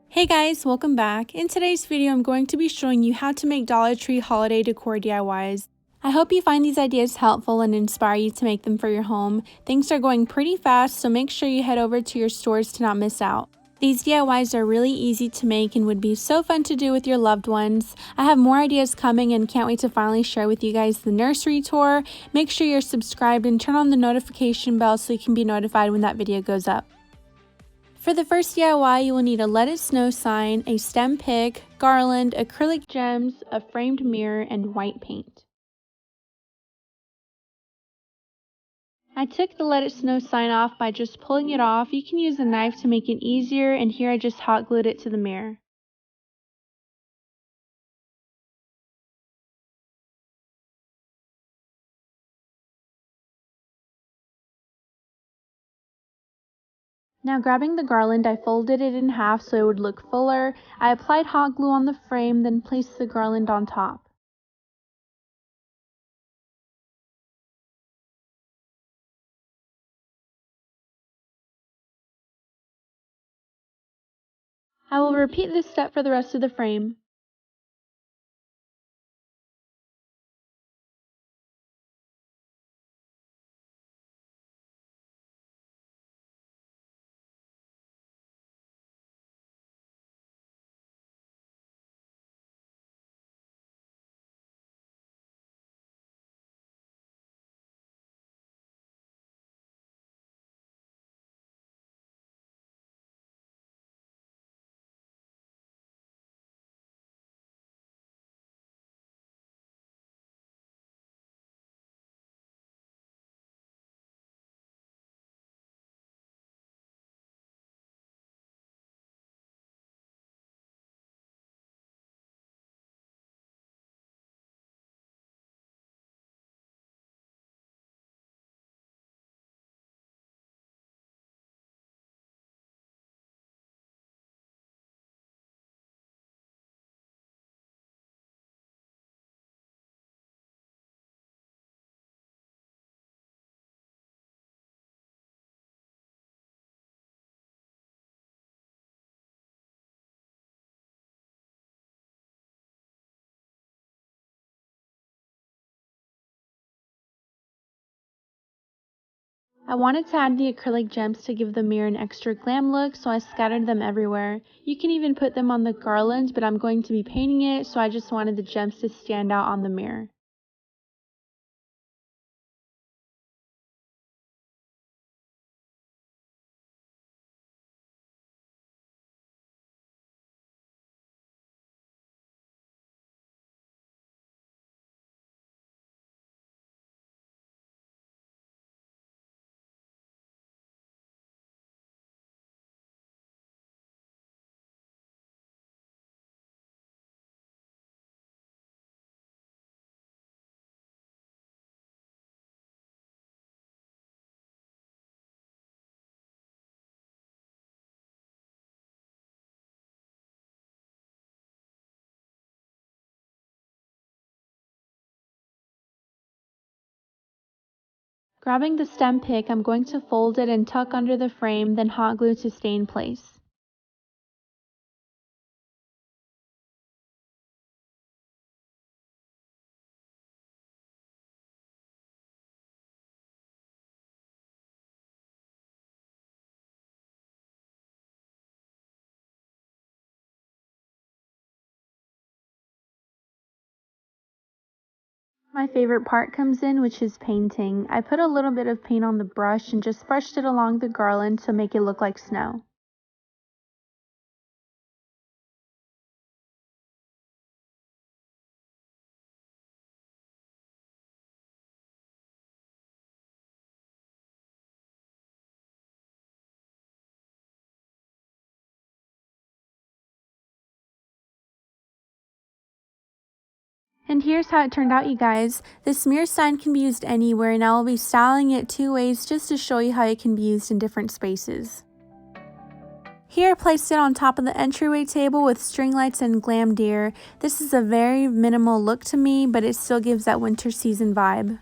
Hey guys, welcome back. In today's video, I'm going to be showing you how to make Dollar Tree holiday decor DIYs. I hope you find these ideas helpful and inspire you to make them for your home. Things are going pretty fast, so make sure you head over to your stores to not miss out. These DIYs are really easy to make and would be so fun to do with your loved ones. I have more ideas coming and can't wait to finally share with you guys the nursery tour. Make sure you're subscribed and turn on the notification bell so you can be notified when that video goes up. For the first DIY, you will need a Let It Snow sign, a stem pick, garland, acrylic gems, a framed mirror, and white paint. I took the Let It Snow sign off by just pulling it off. You can use a knife to make it easier, and here I just hot glued it to the mirror. Now grabbing the garland, I folded it in half so it would look fuller. I applied hot glue on the frame, then placed the garland on top. I will repeat this step for the rest of the frame. I wanted to add the acrylic gems to give the mirror an extra glam look, so I scattered them everywhere. You can even put them on the garland, but I'm going to be painting it, so I just wanted the gems to stand out on the mirror. Grabbing the stem pick, I'm going to fold it and tuck under the frame, then hot glue to stay in place. My favorite part comes in, which is painting. I put a little bit of paint on the brush and just brushed it along the garland to make it look like snow. And here's how it turned out, you guys. This mirror sign can be used anywhere, and I will be styling it two ways just to show you how it can be used in different spaces. Here I placed it on top of the entryway table with string lights and Glam Decor. This is a very minimal look to me, but it still gives that winter season vibe.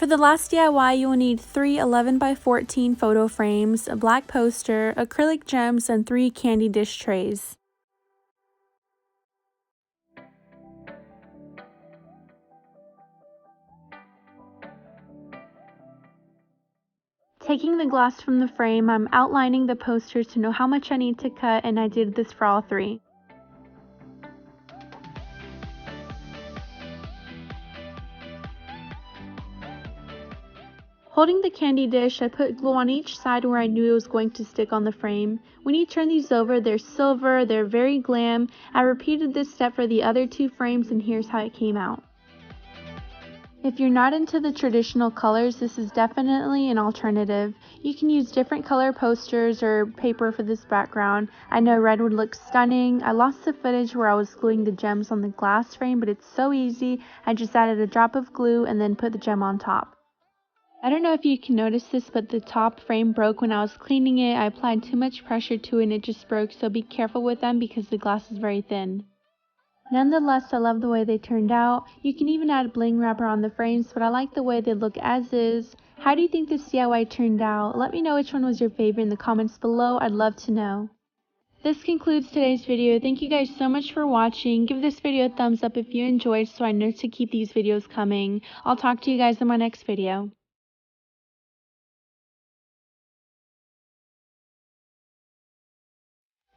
For the last DIY, you will need 3 11x14 photo frames, a black poster, acrylic gems, and 3 candy dish trays. Taking the glass from the frame, I'm outlining the posters to know how much I need to cut, and I did this for all 3. Holding the candy dish, I put glue on each side where I knew it was going to stick on the frame. When you turn these over, they're silver, they're very glam. I repeated this step for the other 2 frames, and here's how it came out. If you're not into the traditional colors, this is definitely an alternative. You can use different color posters or paper for this background. I know red would look stunning. I lost the footage where I was gluing the gems on the glass frame, but it's so easy. I just added a drop of glue and then put the gem on top. I don't know if you can notice this, but the top frame broke when I was cleaning it. I applied too much pressure to it and it just broke, so be careful with them because the glass is very thin. Nonetheless, I love the way they turned out. You can even add bling wrapper on the frames, but I like the way they look as is. How do you think this DIY turned out? Let me know which one was your favorite in the comments below. I'd love to know. This concludes today's video. Thank you guys so much for watching. Give this video a thumbs up if you enjoyed so I know to keep these videos coming. I'll talk to you guys in my next video.